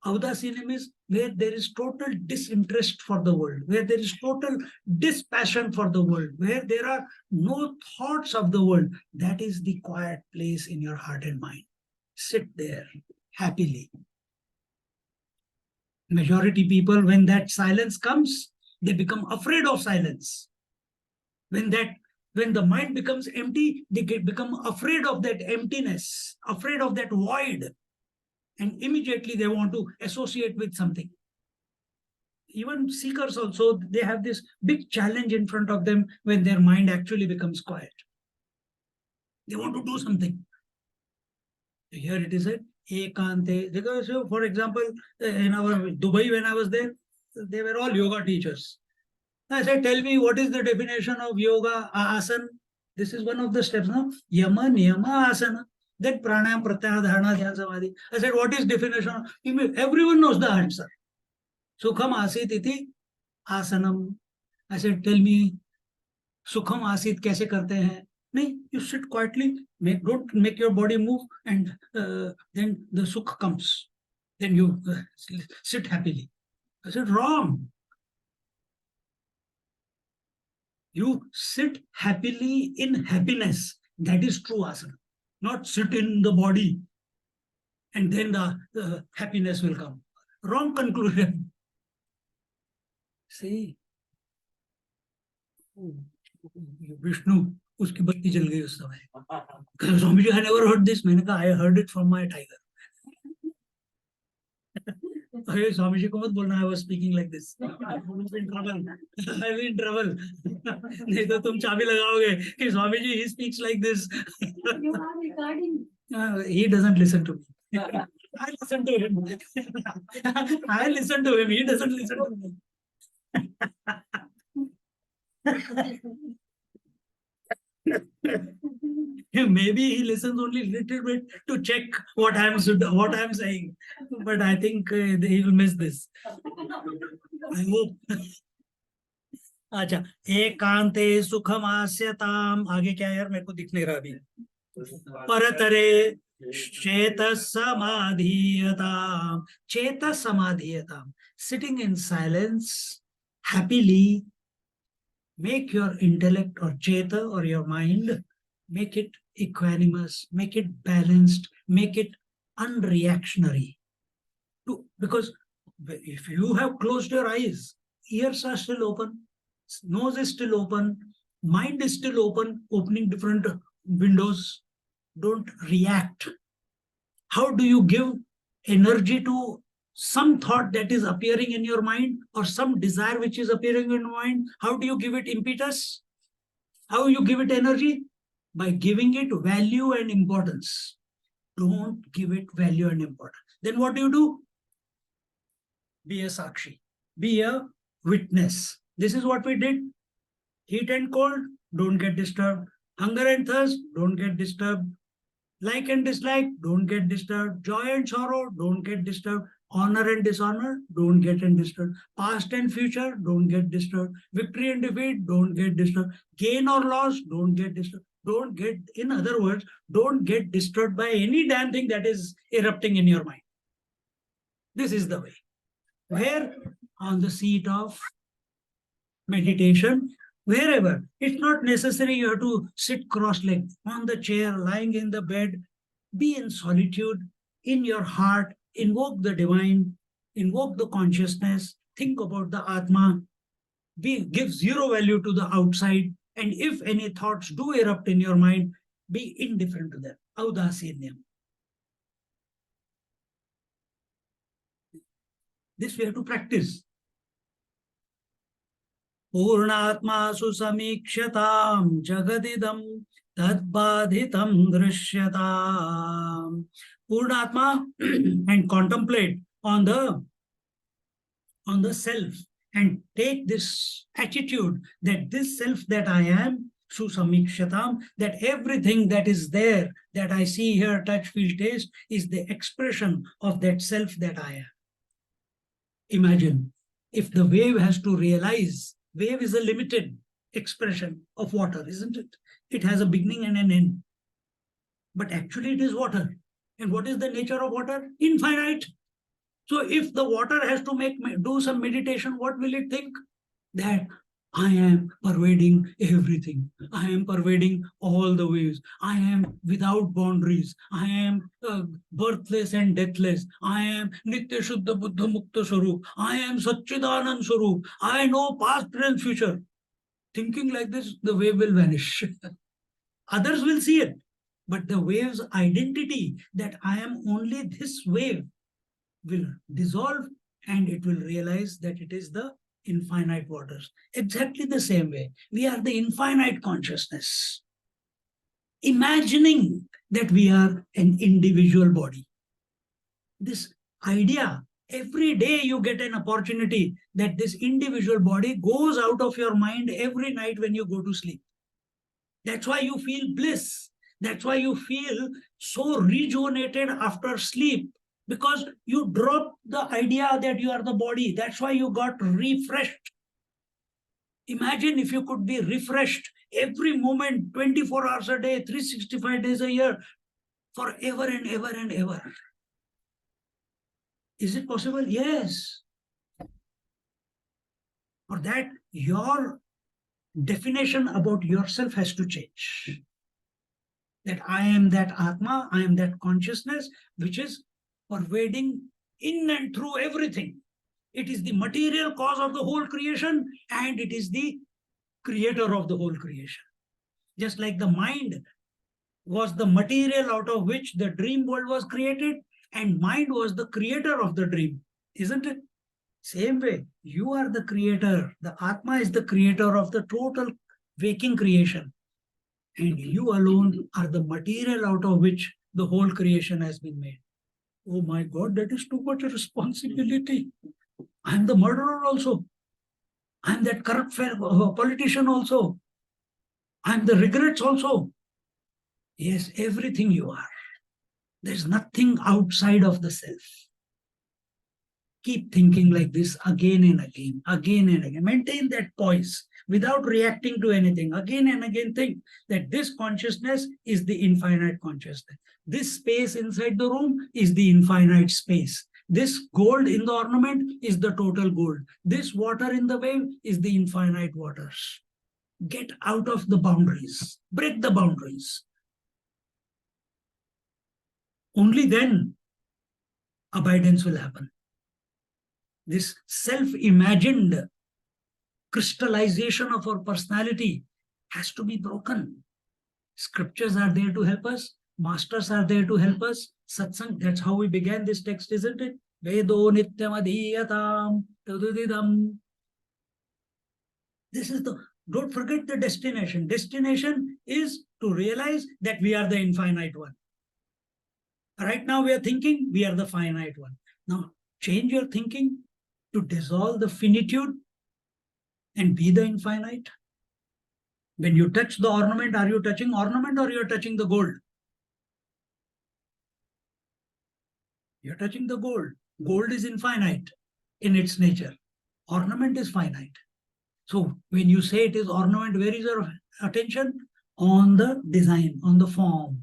S1: Audasinam is where there is total disinterest for the world, where there is total dispassion for the world, where there are no thoughts of the world. That is the quiet place in your heart and mind. Sit there happily. Majority people, when that silence comes, they become afraid of silence. When the mind becomes empty, they become afraid of that emptiness, afraid of that void. And immediately they want to associate with something. Even seekers also, they have this big challenge in front of them when their mind actually becomes quiet. They want to do something. Here it is ekante. Because, for example, in our Dubai, when I was there, they were all yoga teachers. I said, tell me, what is the definition of yoga asana? This is one of the steps, no? Yama, niyama, asana. Then pranayam, pratyahara, dharana, dhyan, samadhi. I said, what is definition? Everyone knows the answer. Sukham asit iti asanam. I said, tell me, sukham asit kaise karte hain? No, you sit quietly, don't make your body move, and then the sukh comes. Then you sit happily. I said, wrong. You sit happily in happiness. That is true asana. Not sit in the body and then the happiness will come. Wrong conclusion. See, Vishnu, उसकी बत्ती जल गई उस समय. Swami ji, I never heard this. मैंने कहा, I heard it from my tiger. अरे स्वामी जी को मत बोलना, I was speaking like this. I'm in trouble. I'm in trouble. नहीं तो तुम चाबी लगाओगे कि Swami ji, he speaks like this. You are recording. He doesn't listen to me. I listen to him. I listen to him. He doesn't listen to me. Maybe he listens only a little bit to check what I'm saying, but I think he will miss this. I hope. अच्छा, एकांते सुखम आस्यताम. आगे क्या यार, मेरे को दिख नहीं रहा अभी. परतरे चेत समाधीयताम. चेत समाधीयताम. Sitting in silence happily. Make your intellect or cheta or your mind, make it equanimous, make it balanced, make it unreactionary. Because if you have closed your eyes, ears are still open, nose is still open, mind is still open, opening different windows. Don't react. How do you give energy to some thought that is appearing in your mind, or some desire which is appearing in your mind? How do you give it impetus? How you give it energy? By giving it value and importance. Don't give it value and importance. Then what do? Be a sakshi. Be a witness. This is what we did. Heat and cold, don't get disturbed. Hunger and thirst, don't get disturbed. Like and dislike, don't get disturbed. Joy and sorrow, don't get disturbed. Honor and dishonor, don't get and disturbed. Past and future, don't get disturbed. Victory and defeat, don't get disturbed. Gain or loss, don't get disturbed. Don't get, in other words, don't get disturbed by any damn thing that is erupting in your mind. This is the way. Where? On the seat of meditation, wherever. It's not necessary you have to sit cross-legged on the chair, lying in the bed. Be in solitude, in your heart, invoke the divine, invoke the consciousness, think about the Atma, give zero value to the outside, and if any thoughts do erupt in your mind, be indifferent to them. Audasinyam. This we have to practice. Purnatmasu samikshatam jagadidam tadbadhitam drisyatam. Purnatma and contemplate on the self and take this attitude that this self that I am, susamikshatam, that everything that is there, that I see, hear, touch, feel, taste, is the expression of that self that I am. Imagine if the wave has to realize, wave is a limited expression of water, isn't it? It has a beginning and an end. But actually it is water. And what is the nature of water? Infinite. So if the water has to do some meditation, what will it think? That I am pervading everything. I am pervading all the waves. I am without boundaries. I am birthless and deathless. I am Nitya Shuddha Buddha Mukta Swarup. I am Satchidanand Swarup. I know past, present, future. Thinking like this, the wave will vanish. Others will see it. But the wave's identity, that I am only this wave, will dissolve, and it will realize that it is the infinite waters. Exactly the same way. We are the infinite consciousness. Imagining that we are an individual body. This idea, every day you get an opportunity that this individual body goes out of your mind every night when you go to sleep. That's why you feel bliss. That's why you feel so rejuvenated after sleep, because you dropped the idea that you are the body. That's why you got refreshed. Imagine if you could be refreshed every moment, 24 hours a day, 365 days a year, forever and ever and ever. Is it possible? Yes. For that, your definition about yourself has to change. That I am that Atma, I am that consciousness which is pervading in and through everything. It is the material cause of the whole creation, and it is the creator of the whole creation. Just like the mind was the material out of which the dream world was created, and mind was the creator of the dream, isn't it? Same way, you are the creator. The Atma is the creator of the total waking creation. And you alone are the material out of which the whole creation has been made. Oh my God, that is too much responsibility. I'm the murderer also. I'm that corrupt politician also. I'm the regrets also. Yes, everything you are. There's nothing outside of the self. Keep thinking like this again and again, again and again. Maintain that poise without reacting to anything. Again and again think that this consciousness is the infinite consciousness. This space inside the room is the infinite space. This gold in the ornament is the total gold. This water in the wave is the infinite waters. Get out of the boundaries. Break the boundaries. Only then abidance will happen. This self-imagined crystallization of our personality has to be broken. Scriptures are there to help us. Masters are there to help us. Satsang, that's how we began this text, isn't it? Vedo nityam adhiyatam tadudidam. This is the, don't forget the destination. Destination is to realize that we are the infinite one. Right now we are thinking we are the finite one. Now change your thinking to dissolve the finitude and be the infinite. When you touch the ornament, are you touching ornament or you are touching the gold? You're touching the gold. Gold is infinite in its nature. Ornament is finite. So when you say it is ornament, where is your attention? On the design, on the form.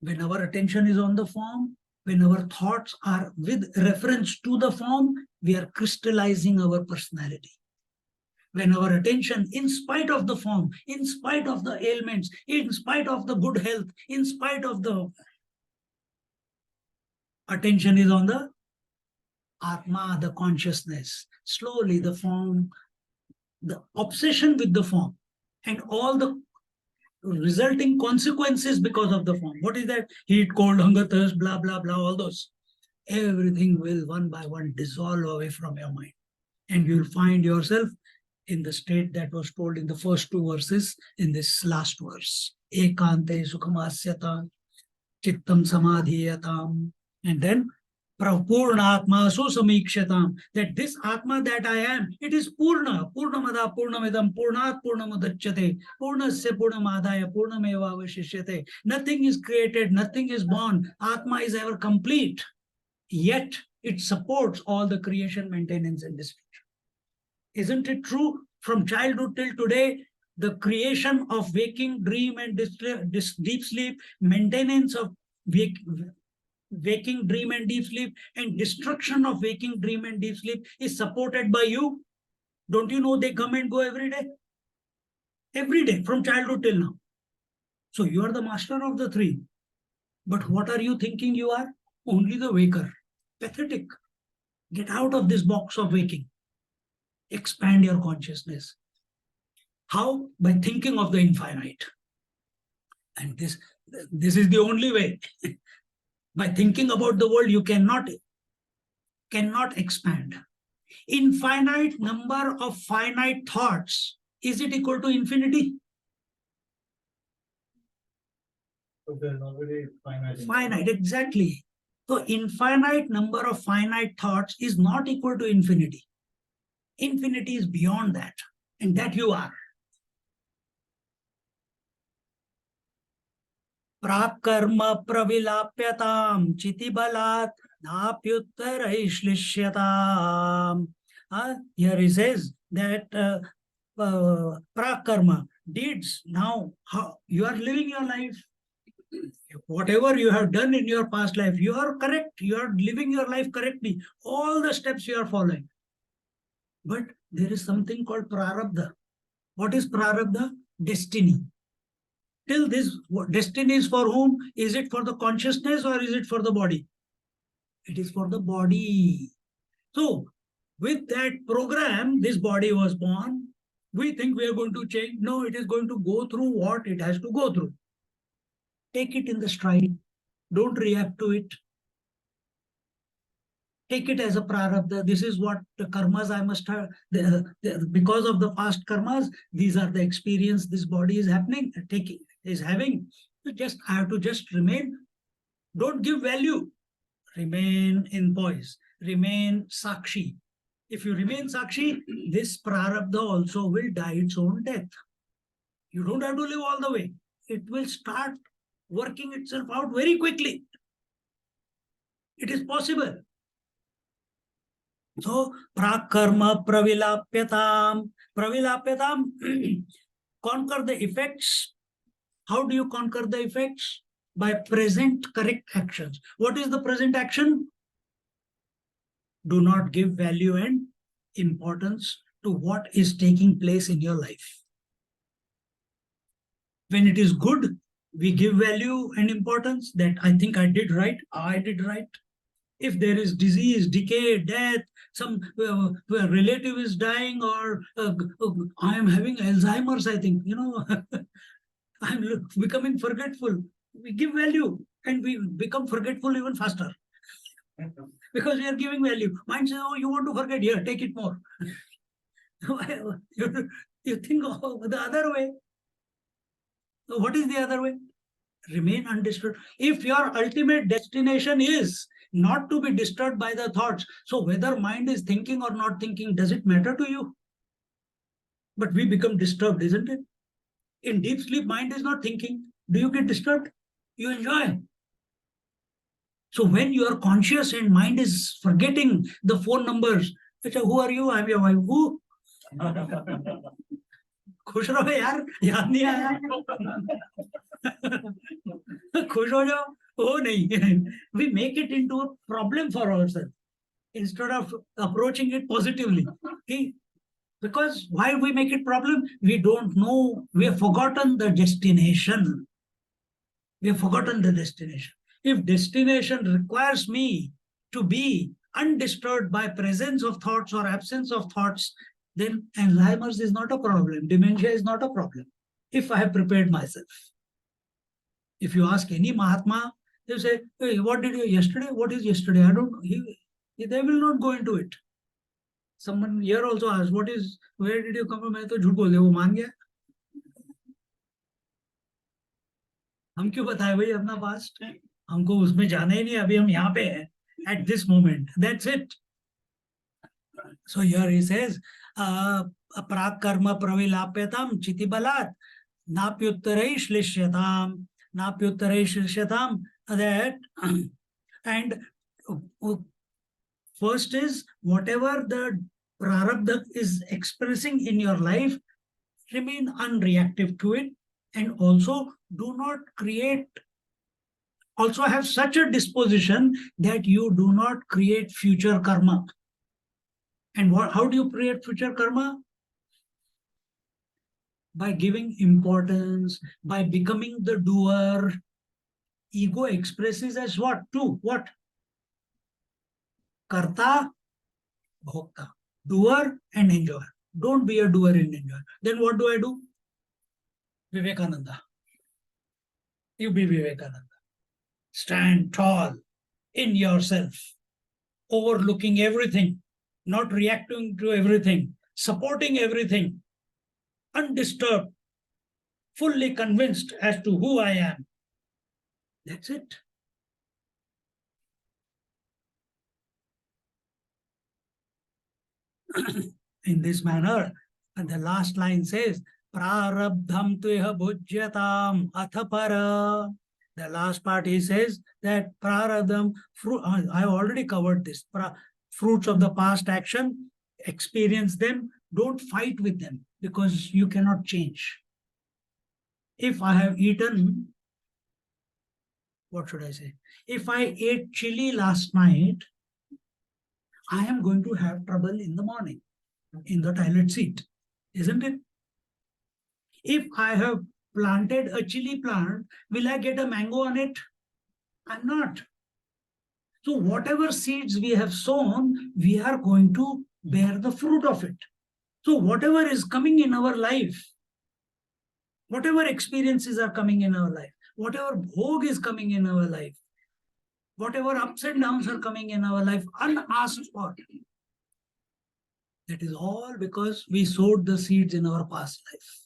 S1: When our attention is on the form, when our thoughts are with reference to the form, we are crystallizing our personality. When our attention, in spite of the form, in spite of the ailments, in spite of the good health, in spite of the attention is on the Atma, the consciousness, slowly the form, the obsession with the form, and all the resulting consequences because of the form. What is that? Heat, cold, hunger, thirst, blah, blah, blah, all those. Everything will one by one dissolve away from your mind. And you'll find yourself in the state that was told in the first two verses in this last verse. Ekante sukhamasyatam, chittam samadhiyatam. And then Purna Atma Samikshatam, that this Atma that I am, it is Purna, Purnamada, Purnamidam, Purnat, Purnamadachyate, Purnasya Purnamadaya, Purnameva Vashishyate. Nothing is created, nothing is born. Atma is ever complete. Yet it supports all the creation, maintenance, and destruction. Isn't it true? From childhood till today, the creation of waking, dream, and deep sleep, maintenance of waking, dream, and deep sleep, and destruction of waking, dream, and deep sleep is supported by you. Don't you know they come and go every day? Every day, from childhood till now. So you are the master of the three. But what are you thinking you are? Only the waker. Pathetic. Get out of this box of waking. Expand your consciousness. How? By thinking of the infinite. And this is the only way. By thinking about the world, you cannot expand. Infinite number of finite thoughts. Is it equal to infinity?
S2: So there's already finite.
S1: Finite, exactly. So infinite number of finite thoughts is not equal to infinity. Infinity is beyond that, and that you are. Prakarma pravilapyatam chitibalat napyuttaraishlisyatam. Here he says that prakarma, deeds, now how you are living your life. Whatever you have done in your past life, you are correct. You are living your life correctly. All the steps you are following. But there is something called prarabdha. What is prarabdha? Destiny. Till this, destiny is for whom? Is it for the consciousness or is it for the body? It is for the body. So, with that program, this body was born. We think we are going to change. No, it is going to go through what it has to go through. Take it in the stride. Don't react to it. Take it as a prarabdha. This is what the karmas I must have. Because of the past karmas, these are the experience this body is having. So I have to just remain. Don't give value. Remain in poise. Remain sakshi. If you remain sakshi, this prarabdha also will die its own death. You don't have to live all the way. It will start working itself out very quickly. It is possible. So, prakarma pravilapyatam. Pravilapyatam, conquer the effects. How do you conquer the effects? By present correct actions. What is the present action? Do not give value and importance to what is taking place in your life. When it is good, we give value and importance that I think I did right. If there is disease, decay, death, some relative is dying, or I am having Alzheimer's, I think, I'm becoming forgetful. We give value and we become forgetful even faster because we are giving value. Mind says, oh, you want to forget? Here, take it more. You think the other way. So what is the other way? Remain undisturbed. If your ultimate destination is not to be disturbed by the thoughts, so whether mind is thinking or not thinking, does it matter to you? But we become disturbed, isn't it? In deep sleep, mind is not thinking. Do you get disturbed? You enjoy. So when you are conscious and mind is forgetting the phone numbers, who are you? I'm your wife. Who? खुश रहो यार, याद नहीं आया. खुश हो जाओ. Oh नहीं. We make it into a problem for ourselves instead of approaching it positively. Okay? Because why we make it problem? We don't know. We have forgotten the destination. We have forgotten the destination. If destination requires me to be undisturbed by presence of thoughts or absence of thoughts, then Alzheimer's is not a problem. Dementia is not a problem. If I have prepared myself. If you ask any Mahatma, they say, hey, what did you yesterday? What is yesterday? I don't know. They will not go into it. Someone here also asked, where did you come from? मैं तो झूठ बोल दिया, वो मान गया. हम क्यों बताए भाई अपना पास्ट? हमको उसमें जाना ही नहीं. अभी हम यहाँ पे हैं at this moment. That's it. So here he says, प्राक कर्म प्रविलाप्यताम चिति बलात् नाप्युत्तरै श्लिष्यताम that and first is whatever the prarabdha is expressing in your life, remain unreactive to it, and also do not create, also have such a disposition that you do not create future karma. And how do you create future karma? By giving importance, by becoming the doer. Ego expresses as what? Two. What? Karta, bhokta. Doer and enjoyer. Don't be a doer and enjoyer. Then what do I do? Vivekananda. You be Vivekananda. Stand tall in yourself, overlooking everything, not reacting to everything, supporting everything, undisturbed, fully convinced as to who I am. That's it. In this manner, and the last line says, Prarabdham tuha bhujyatam athapara. The last part he says that Prarabdham, I have already covered this. Fruits of the past action, experience them, don't fight with them because you cannot change. If I have eaten, what should I say? If I ate chili last night, I am going to have trouble in the morning, in the toilet seat, isn't it? If I have planted a chili plant, will I get a mango on it? I'm not. So whatever seeds we have sown, we are going to bear the fruit of it. So whatever is coming in our life, whatever experiences are coming in our life, whatever bhog is coming in our life, whatever ups and downs are coming in our life, unasked for, that is all because we sowed the seeds in our past life.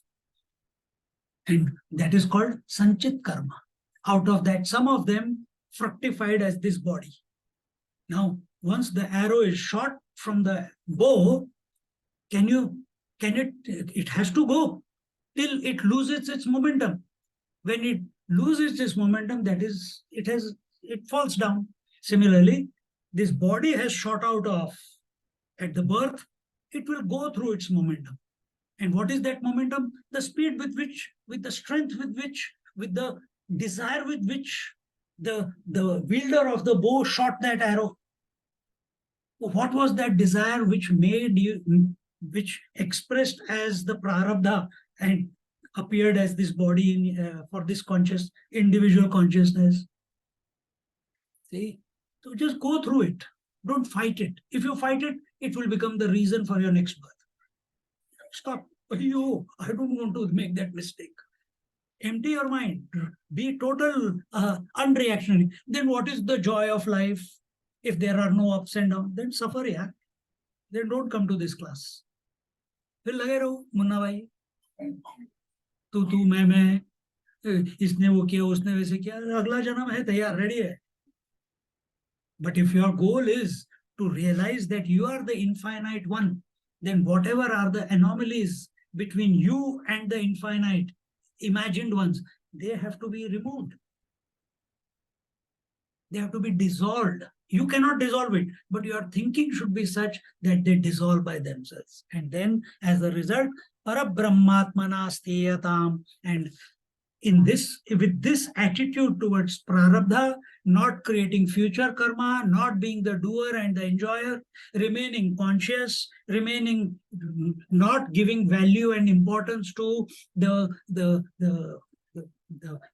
S1: And that is called sanchit karma. Out of that, some of them fructified as this body. Now, once the arrow is shot from the bow, it has to go till it loses its momentum. When it loses its momentum, that is, it falls down. Similarly, this body has shot out of at the birth, it will go through its momentum. And what is that momentum? The speed with which, with the strength with which, with the desire with which the wielder of the bow shot that arrow. What was that desire which made you, which expressed as the prarabdha and appeared as this body for this conscious individual consciousness? See, so just go through it. Don't fight it. If you fight it, it will become the reason for your next birth. Stop. I don't want to make that mistake. Empty your mind. Be total unreactionary. Then what is the joy of life? If there are no ups and downs, then suffer, yeah. Then don't come to this class. फिर लगे रहो मुन्ना भाई, तू मैं, इसने वो किया, उसने वैसे किया, अगला जन्म है तैयार, रेडी है. But if your goal is to realize that you are the infinite one, then whatever are the anomalies between you and the infinite, imagined ones, they have to be removed. They have to be dissolved. You cannot dissolve it, but your thinking should be such that they dissolve by themselves. And then, as a result, parabrahmatmanastiyatam. And in this, with this attitude towards prarabdha, not creating future karma, not being the doer and the enjoyer, remaining conscious, remaining not giving value and importance to the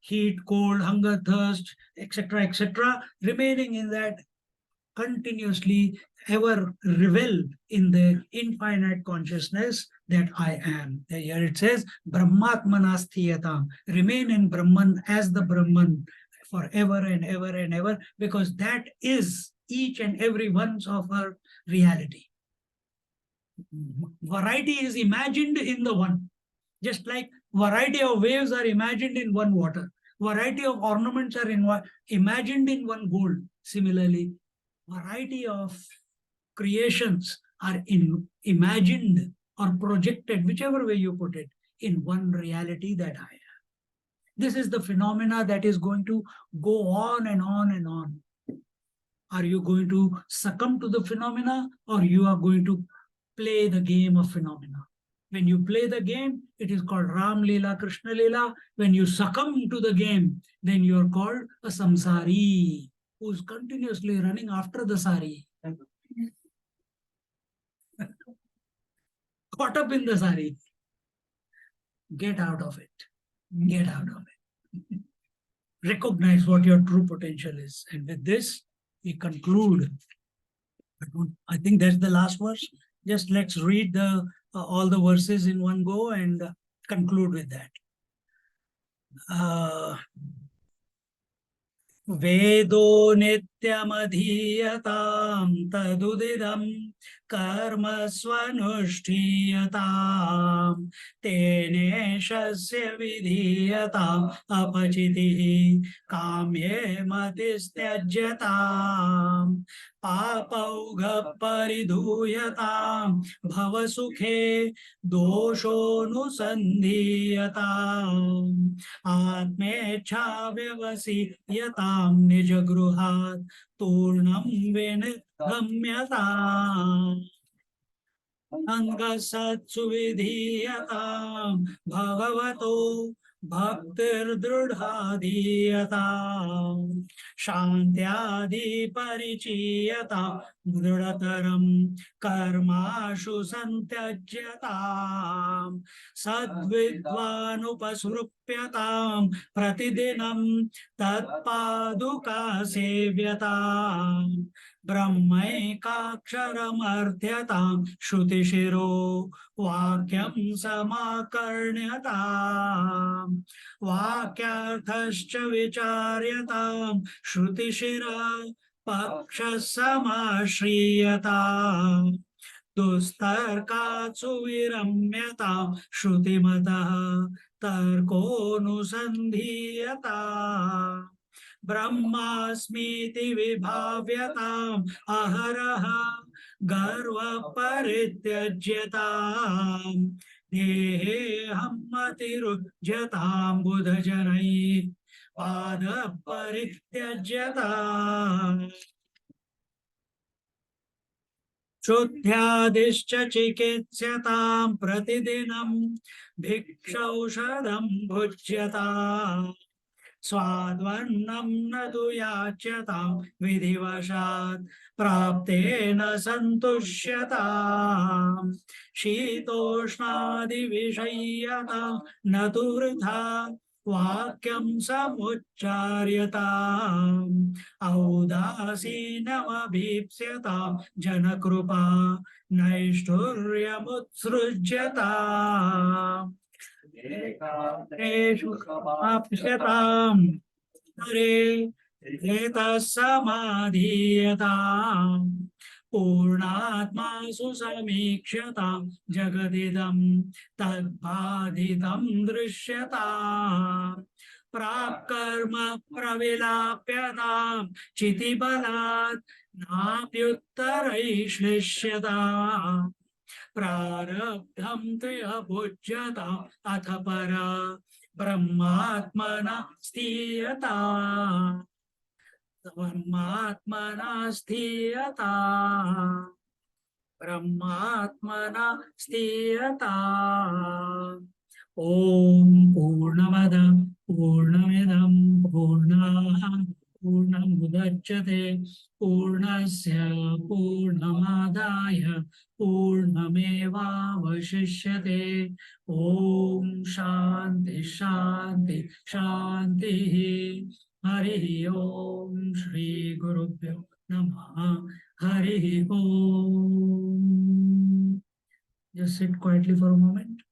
S1: heat, cold, hunger, thirst, etc., remaining in that continuously, ever revel in the infinite consciousness that I am. Here it says, Brahmatmanasthiyatam, remain in Brahman as the Brahman forever and ever and ever, because that is each and every one of our reality. Variety is imagined in the one. Just like variety of waves are imagined in one water, variety of ornaments are imagined in one gold. Similarly, variety of creations are imagined or projected, whichever way you put it, in one reality that I am. This is the phenomena that is going to go on and on and on. Are you going to succumb to the phenomena, or you are going to play the game of phenomena? When you play the game, it is called Ram Leela, Krishna Leela. When you succumb to the game, then you are called a samsari, who's continuously running after the sari. Caught up in the sari. Get out of it. Get out of it. Recognize what your true potential is. And with this, we conclude. I think that's the last verse. Just let's read the all the verses in one go and conclude with that. Vedo nityamadhiyatam tadudidam karma swanushtiyatam teneshasya vidhiyatam apachitihi kamye matistyajyatam papauga paridhuyatam bhavasukhe doshonusandhiyatam atmecha vyavasiyatam nijagruhat turnam vingamyatam angasatsu vidhiyatam bhagavato bhaktirdrudhadhiyatam shantyadi parichiyatam dridataram karmashu santyajyatam sadvidvanupasrupyatam pratidinam tatpaduka sevyatam brahmaikaksharamardhyatam shrutishiro vakyam samakarnyatam vakyarthascha vicharyatam shrutishira pakshasamashriyataam dustarkatsu viramyatam shrutimataha tarkonusandhiyatam brahmasmiti vibhavyatam aharaha garva parityajyatam deheham matirujyatam buddhajanai pada parityajyatam Shuddhyadischa chikitsatam pratidinam bhikshaushadam bhujyatam Swadvarnam nadu yachatam vidhivashat praptena santushyatam Shitoshnadi vishayatam natu vritha vakyam samucharyatam Audasinamabhipsyatam janakrupa naishturyamutssrujyatam Eshu apsyatam hare etasamadhiyatam purnatma susamikshyatam jagadidam tadbhaditam drisyatam prapkarma pravilapyatam chitibalat napyuttaraishlishyataam prarabdham triyabhujyatam atha para brahmatmana stiyata ब्रह्मात्मना स्थीयता ब्रह्मात्मना स्थीयता ॐ पूर्णमद पूर्णमिदं पूर्णात् पूर्णमुदच्यते पूर्णस्य पूर्णमादाय पूर्णमेवावशिष्यते ॐ शान्ति शान्ति शान्तिः हरिः ॐ श्री गुरुभ्यो नमः हरिः ॐ. Just sit quietly for a moment.